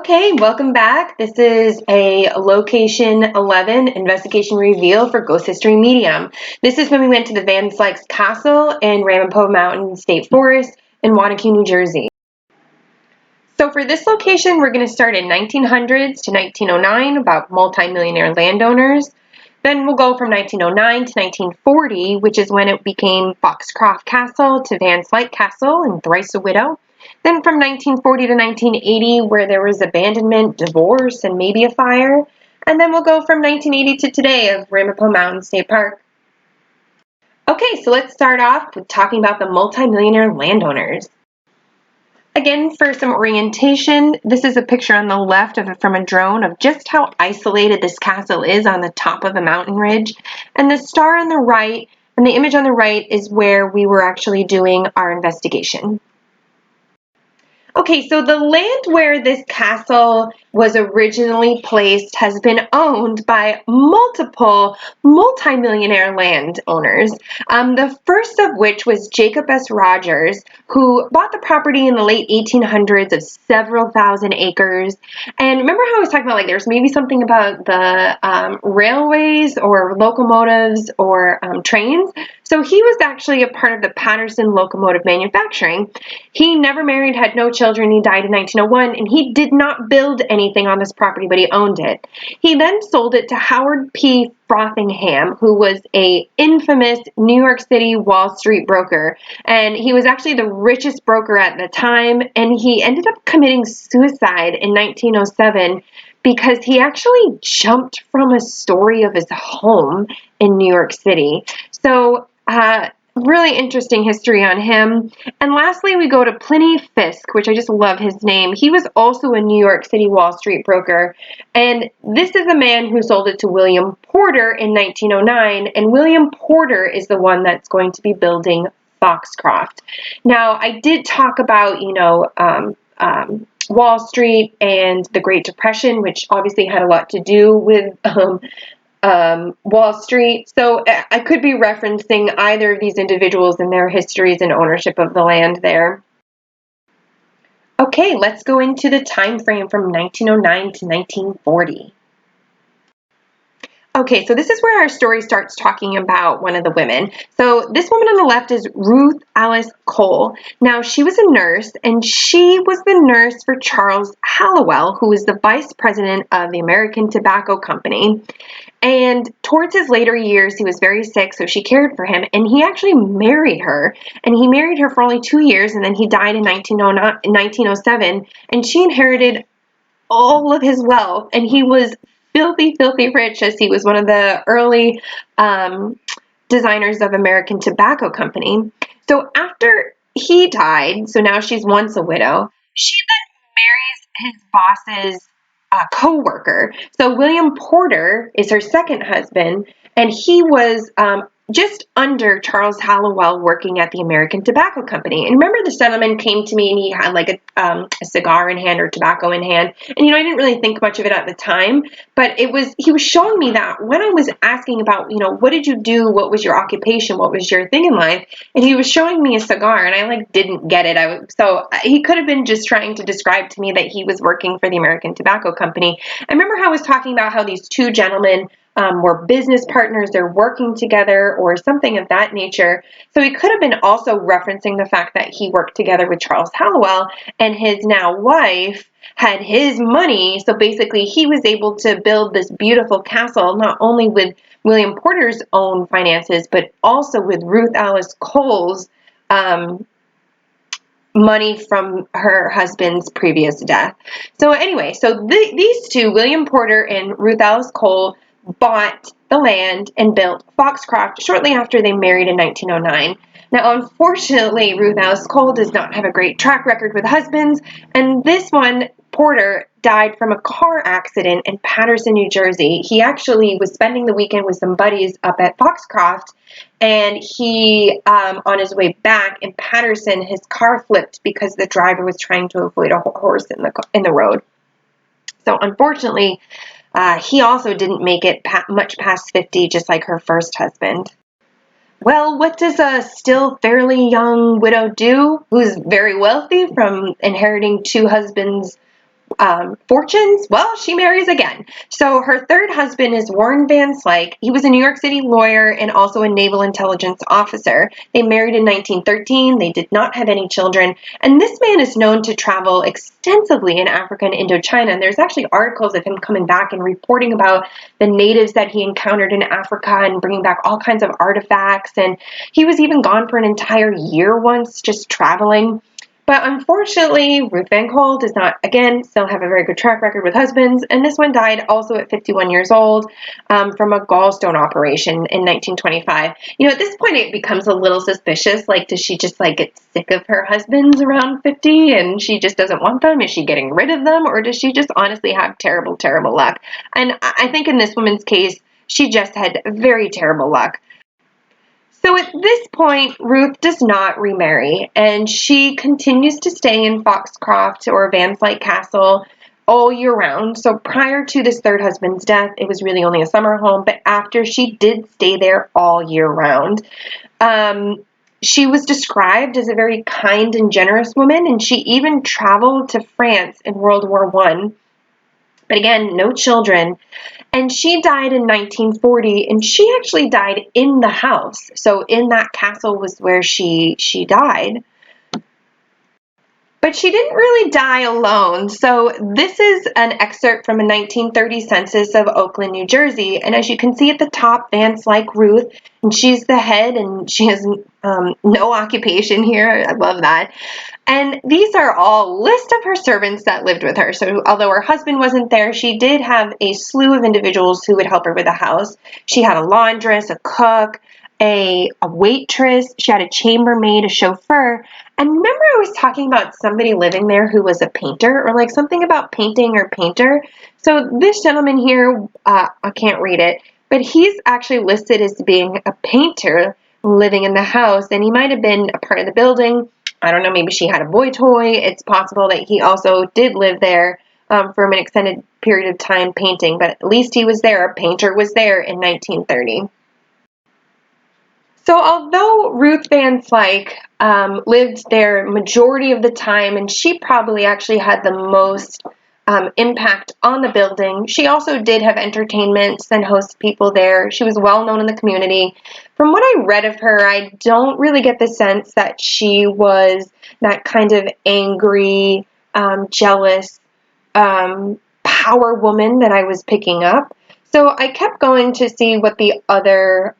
Okay, welcome back. This is a Location 11 investigation reveal for Ghost History Medium. This is when we went to the Van Slyke's Castle in Ramapo Mountain State Forest in Wanakee, New Jersey. So for this location, we're going to start in 1900s to 1909 about multi-millionaire landowners. Then we'll go from 1909 to 1940, which is when it became Foxcroft Castle, to Van Slyke Castle and thrice a widow. Then from 1940 to 1980, where there was abandonment, divorce, and maybe a fire. And then we'll go from 1980 to today of Ramapo Mountain State Park. Okay, so let's start off with talking about the multi-millionaire landowners. Again, for some orientation, this is a picture on the left from a drone of just how isolated this castle is on the top of a mountain ridge. And the star on the right, and the image on the right, is where we were actually doing our investigation. Okay, so the land where this castle was originally placed has been owned by multiple multi-millionaire landowners. The first of which was Jacob S. Rogers, who bought the property in the late 1800s of several thousand acres. And remember how I was talking about, like, there's maybe something about the railways or locomotives or trains? So he was actually a part of the Patterson locomotive manufacturing. He never married, had no children. He died in 1901, and he did not build anything on this property, but he owned it. He then sold it to Howard P. Frothingham, who was an infamous New York City Wall Street broker, and he was actually the richest broker at the time, and he ended up committing suicide in 1907 because he actually jumped from a story of his home in New York City. So, really interesting history on him. And lastly, we go to Pliny Fisk, which I just love his name. He was also a New York City Wall Street broker. And this is the man who sold it to William Porter in 1909. And William Porter is the one that's going to be building Foxcroft. Now, I did talk about, Wall Street and the Great Depression, which obviously had a lot to do with Wall Street. So I could be referencing either of these individuals and their histories and ownership of the land there. Okay, let's go into the time frame from 1909 to 1940. Okay, so this is where our story starts talking about one of the women. So this woman on the left is Ruth Alice Cole. Now, she was a nurse, and she was the nurse for Charles Hallowell, who was the vice president of the American Tobacco Company. And towards his later years, he was very sick, so she cared for him, and he actually married her. And he married her for only 2 years, and then he died in 1907, and she inherited all of his wealth, and he was filthy, filthy rich, as he was one of the early designers of American Tobacco Company. So after he died, so now she's once a widow, she then marries his boss's co-worker. So William Porter is her second husband, and he was just under Charles Hallowell working at the American Tobacco Company. And remember, this gentleman came to me and he had like a cigar in hand or tobacco in hand. And, I didn't really think much of it at the time, but he was showing me that when I was asking about, what did you do? What was your occupation? What was your thing in life? And he was showing me a cigar, and I didn't get it. So he could have been just trying to describe to me that he was working for the American Tobacco Company. I remember how I was talking about how these two gentlemen were business partners, they're working together or something of that nature. So he could have been also referencing the fact that he worked together with Charles Hallowell, and his now wife had his money. So basically he was able to build this beautiful castle, not only with William Porter's own finances, but also with Ruth Alice Cole's money from her husband's previous death. So anyway, these two, William Porter and Ruth Alice Cole, bought the land and built Foxcroft shortly after they married in 1909. Now, unfortunately, Ruth Alice Cole does not have a great track record with husbands, and this one, Porter, died from a car accident in Patterson, New Jersey. He actually was spending the weekend with some buddies up at Foxcroft, and he, on his way back in Patterson, his car flipped because the driver was trying to avoid a horse in the road. So, unfortunately, he also didn't make it much past 50, just like her first husband. Well, what does a still fairly young widow do who's very wealthy from inheriting two husbands' fortunes, well, she marries again. So her third husband is Warren Van Slyke. He was a New York City lawyer and also a naval intelligence officer. They married in 1913. They did not have any children. And this man is known to travel extensively in Africa and Indochina. And there's actually articles of him coming back and reporting about the natives that he encountered in Africa and bringing back all kinds of artifacts. And he was even gone for an entire year once, just traveling. But unfortunately, Ruth Van Cole does not, again, still have a very good track record with husbands, and this one died also at 51 years old from a gallstone operation in 1925. At this point, it becomes a little suspicious. Like, does she just, get sick of her husbands around 50 and she just doesn't want them? Is she getting rid of them, or does she just honestly have terrible, terrible luck? And I think in this woman's case, she just had very terrible luck. So at this point, Ruth does not remarry, and she continues to stay in Foxcroft or Van Slyke Castle all year round. So prior to this third husband's death, it was really only a summer home, but after, she did stay there all year round. She was described as a very kind and generous woman, and she even traveled to France in World War I. But again, no children. And she died in 1940, and she actually died in the house. So in that castle was where she died. But she didn't really die alone. So this is an excerpt from a 1930 census of Oakland, New Jersey. And as you can see at the top, Van Slyke Ruth, and she's the head, and she has no occupation here. I love that. And these are all lists of her servants that lived with her. So although her husband wasn't there, she did have a slew of individuals who would help her with the house. She had a laundress, a cook, a waitress. She had a chambermaid, a chauffeur. And remember I was talking about somebody living there who was a painter, or something about painting or painter. So this gentleman here, I can't read it, but he's actually listed as being a painter living in the house, and he might have been a part of the building. I don't know, maybe she had a boy toy. It's possible that he also did live there for an extended period of time painting, but at least he was there. A painter was there in 1930. So although Ruth Van Slyke lived there majority of the time, and she probably actually had the most impact on the building, she also did have entertainments and host people there. She was well known in the community. From what I read of her, I don't really get the sense that she was that kind of angry, jealous, power woman that I was picking up. So I kept going to see what the other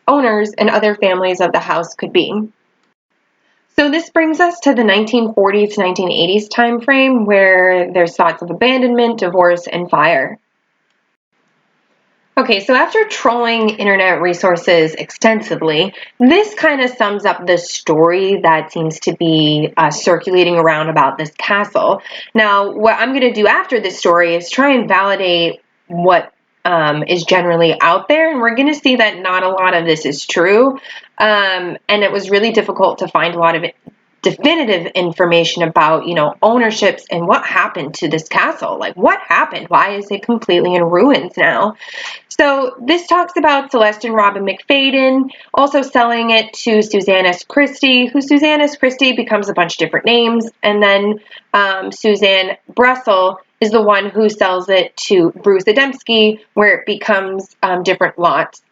owners and other families of the house could be. So this brings us to the 1940s to 1980s time frame, where there's thoughts of abandonment, divorce, and fire. Okay, so after trolling internet resources extensively, this kind of sums up the story that seems to be circulating around about this castle. Now, what I'm going to do after this story is try and validate what is generally out there, and we're going to see that not a lot of this is true, and it was really difficult to find a lot of definitive information about, ownerships and what happened to this castle. Like, what happened? Why is it completely in ruins now? So this talks about Celeste and Robin McFadden also selling it to Suzanne S. Christie, who Suzanne S. Christie becomes a bunch of different names, and then Suzanne Brussel is the one who sells it to Bruce Adamski, where it becomes different lots.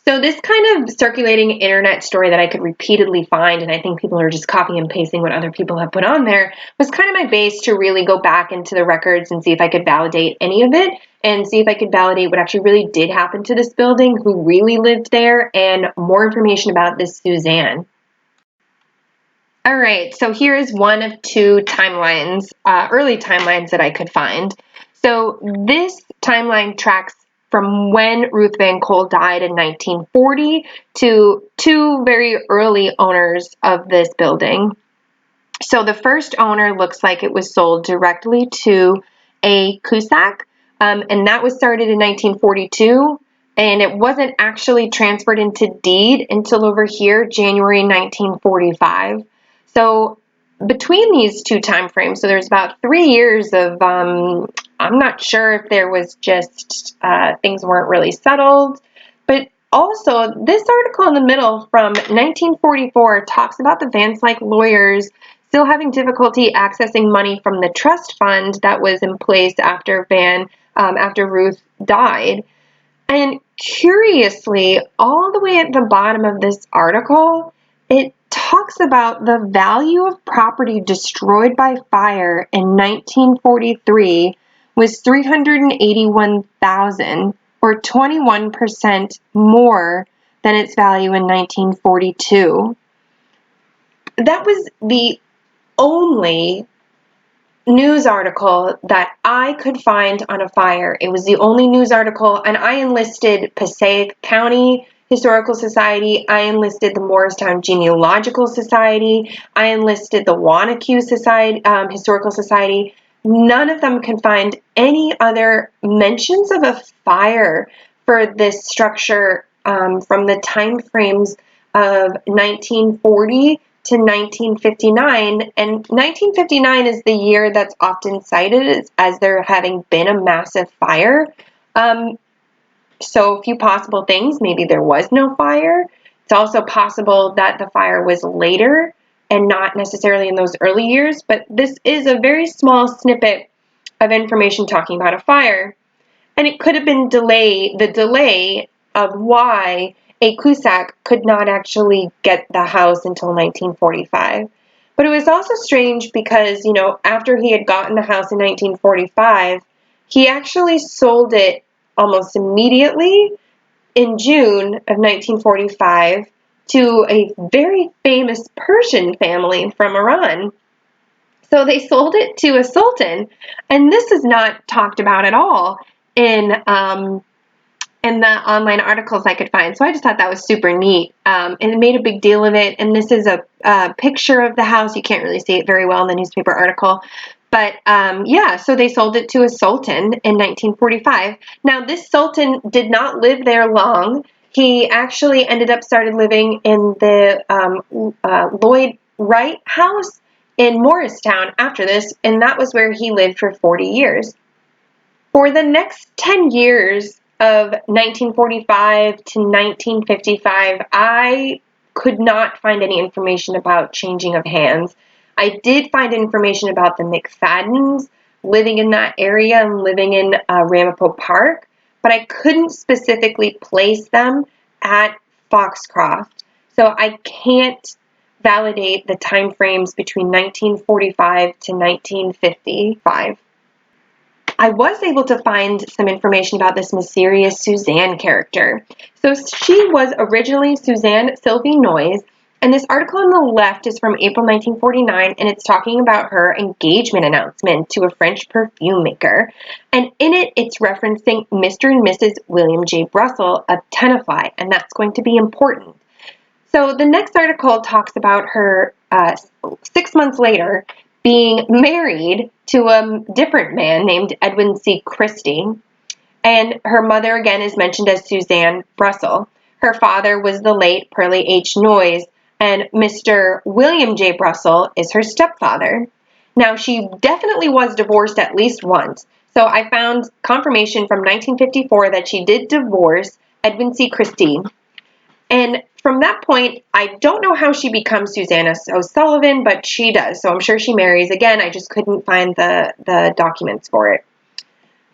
So this kind of circulating internet story that I could repeatedly find, and I think people are just copying and pasting what other people have put on there, was kind of my base to really go back into the records and see if I could validate any of it, and see if I could validate what actually really did happen to this building, who really lived there, and more information about this Suzanne. All right, so here is one of two timelines, early timelines that I could find. So this timeline tracks from when Ruth Van Cole died in 1940 to two very early owners of this building. So the first owner looks like it was sold directly to a Cusack, and that was started in 1942, and it wasn't actually transferred into deed until over here, January 1945. So between these two time frames, so there's about 3 years of, I'm not sure if there was just things weren't really settled, but also this article in the middle from 1944 talks about the Van Slyke lawyers still having difficulty accessing money from the trust fund that was in place after Ruth died. And curiously, all the way at the bottom of this article, it talks about the value of property destroyed by fire in 1943 was $381,000, or 21% more than its value in 1942. That was the only news article that I could find on a fire. It was the only news article, and I enlisted Passaic County Historical Society, I enlisted the Morristown Genealogical Society, I enlisted the Wanacue Society, Historical Society. None of them can find any other mentions of a fire for this structure from the time frames of 1940 to 1959, and 1959 is the year that's often cited as there having been a massive fire. So a few possible things: maybe there was no fire. It's also possible that the fire was later and not necessarily in those early years, but this is a very small snippet of information talking about a fire, and it could have been the delay of why a Cusack could not actually get the house until 1945. But it was also strange because, after he had gotten the house in 1945, he actually sold it almost immediately in June of 1945 to a very famous Persian family from Iran. So they sold it to a sultan, and this is not talked about at all in the online articles I could find. So I just thought that was super neat, and it made a big deal of it. And this is a picture of the house. You can't really see it very well in the newspaper article. But so they sold it to a sultan in 1945. Now, this sultan did not live there long. He actually ended up started living in the Lloyd Wright house in Morristown after this, and that was where he lived for 40 years. For the next 10 years of 1945 to 1955, I could not find any information about changing of hands. I did find information about the McFadden's living in that area and living in Ramapo Park, but I couldn't specifically place them at Foxcroft. So I can't validate the time frames between 1945 to 1955. I was able to find some information about this mysterious Suzanne character. So she was originally Suzanne Sylvie Noyes, and this article on the left is from April 1949, and it's talking about her engagement announcement to a French perfume maker. And in it, it's referencing Mr. and Mrs. William J. Brussel of Tenafly, and that's going to be important. So the next article talks about her 6 months later being married to a different man named Edwin C. Christie, and her mother again is mentioned as Suzanne Brussel. Her father was the late Pearlie H. Noyes, and Mr. William J. Brussel is her stepfather. Now, she definitely was divorced at least once, so I found confirmation from 1954 that she did divorce Edwin C. Christie. And from that point, I don't know how she becomes Suzanne O'Sullivan, but she does. So I'm sure she marries again. I just couldn't find the documents for it.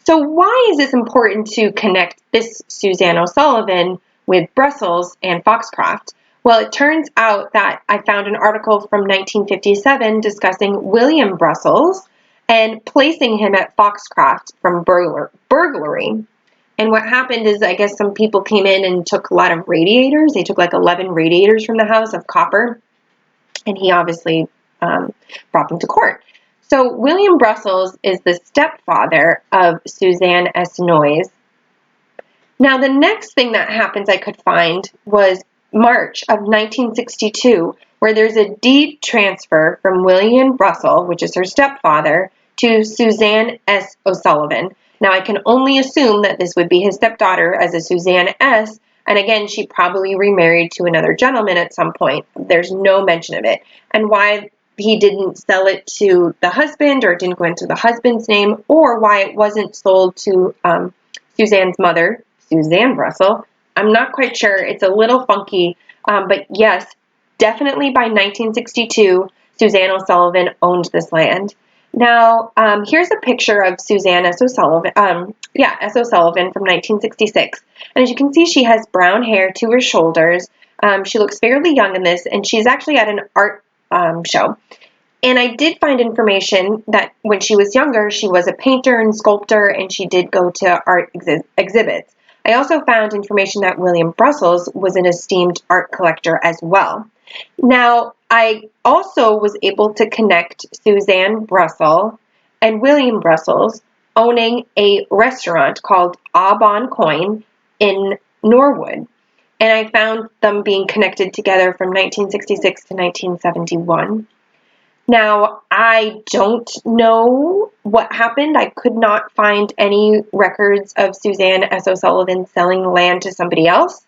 So why is this important to connect this Suzanne O'Sullivan with Brussels and Foxcroft? Well, it turns out that I found an article from 1957 discussing William Brussels and placing him at Foxcroft from burglary. And what happened is, I guess some people came in and took a lot of radiators. They took like 11 radiators from the house of copper, and he obviously brought them to court. So William Brussels is the stepfather of Suzanne S. Noyes. Now, the next thing that happens I could find was March of 1962, where there's a deed transfer from William Brussel, which is her stepfather, to Suzanne S. O'Sullivan. Now, I can only assume that this would be his stepdaughter as a Suzanne S., and again, she probably remarried to another gentleman at some point. There's no mention of it. And why he didn't sell it to the husband, or it didn't go into the husband's name, or why it wasn't sold to Suzanne's mother, Suzanne Brussel, I'm not quite sure. It's a little funky, but yes, definitely by 1962, Suzanne O'Sullivan owned this land. Now, here's a picture of Suzanne S. O'Sullivan, S. O'Sullivan from 1966. And as you can see, she has brown hair to her shoulders. She looks fairly young in this, and she's actually at an art show. And I did find information that when she was younger, she was a painter and sculptor, and she did go to art exhibits. I also found information that William Brussels was an esteemed art collector as well. Now, I also was able to connect Suzanne Brussels and William Brussels owning a restaurant called Au Bon Coin in Norwood. And I found them being connected together from 1966 to 1971. Now, I don't know what happened. I could not find any records of Suzanne S. O'Sullivan selling land to somebody else.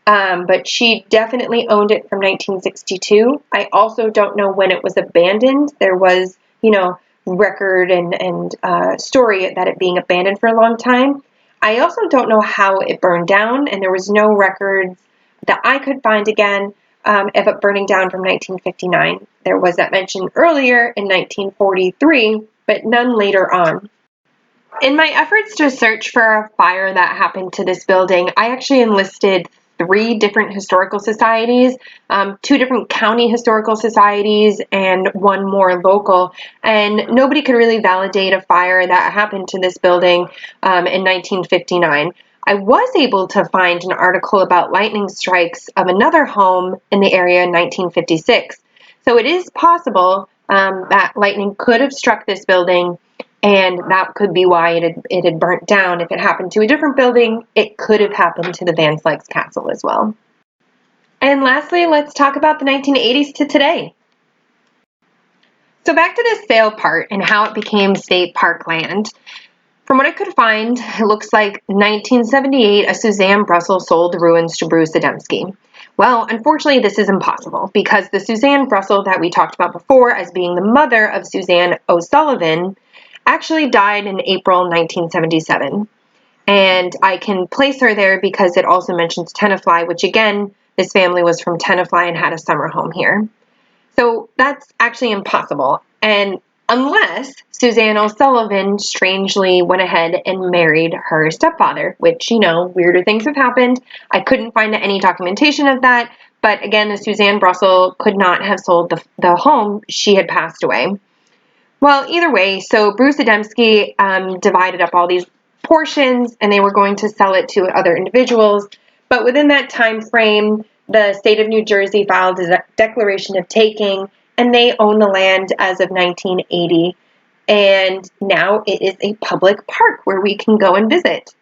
But she definitely owned it from 1962. I also don't know when it was abandoned. There was, record and story that it being abandoned for a long time. I also don't know how it burned down, and there was no records that I could find again of it burning down from 1959. There was that mentioned earlier in 1943, but none later on. In my efforts to search for a fire that happened to this building, I actually enlisted 3 different historical societies, 2 different county historical societies, and 1 more local, and nobody could really validate a fire that happened to this building in 1959. I was able to find an article about lightning strikes of another home in the area in 1956. So it is possible that lightning could have struck this building, and that could be why it had burnt down. If it happened to a different building, it could have happened to the Van Slyke's castle as well. And lastly, let's talk about the 1980s to today. So back to the sale part and how it became state park land. From what I could find, it looks like 1978, a Suzanne Brussels sold the ruins to Bruce Adamski. Well, unfortunately, this is impossible because the Suzanne Brussels that we talked about before as being the mother of Suzanne O'Sullivan actually died in April 1977. And I can place her there because it also mentions Tenafly, which again, this family was from Tenafly and had a summer home here. So that's actually impossible. And unless Suzanne O'Sullivan strangely went ahead and married her stepfather, which, weirder things have happened. I couldn't find any documentation of that. But again, the Suzanne Brussels could not have sold the home. She had passed away. Well, either way, so Bruce Adamski divided up all these portions, and they were going to sell it to other individuals. But within that time frame, the state of New Jersey filed a declaration of taking, and they own the land as of 1980. And now it is a public park where we can go and visit.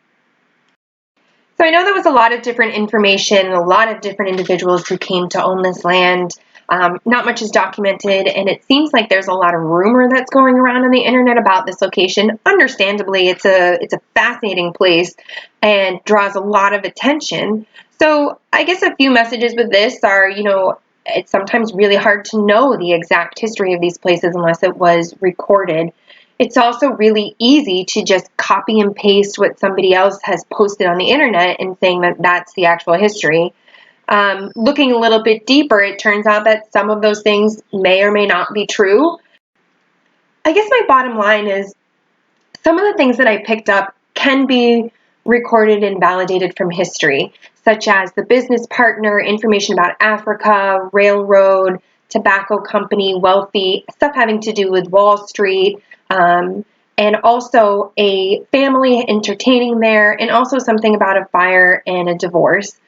So I know there was a lot of different information, a lot of different individuals who came to own this land. Not much is documented, and it seems like there's a lot of rumor that's going around on the internet about this location. Understandably, it's a fascinating place and draws a lot of attention. So I guess a few messages with this are, it's sometimes really hard to know the exact history of these places unless it was recorded. It's also really easy to just copy and paste what somebody else has posted on the internet and saying that that's the actual history. Looking a little bit deeper, it turns out that some of those things may or may not be true. I guess my bottom line is some of the things that I picked up can be recorded and validated from history, such as the business partner, information about Africa, railroad, tobacco company, wealthy, stuff having to do with Wall Street, and also a family entertaining there, and also something about a fire and a divorce.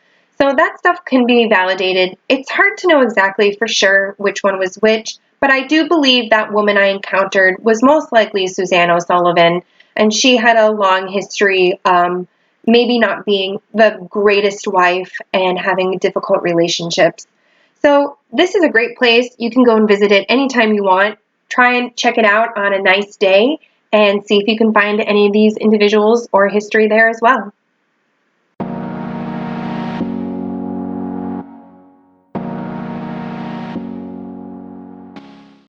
So that stuff can be validated. It's hard to know exactly for sure which one was which, but I do believe that woman I encountered was most likely Suzanne O'Sullivan, and she had a long history, maybe not being the greatest wife and having difficult relationships. So this is a great place. You can go and visit it anytime you want. Try and check it out on a nice day and see if you can find any of these individuals or history there as well.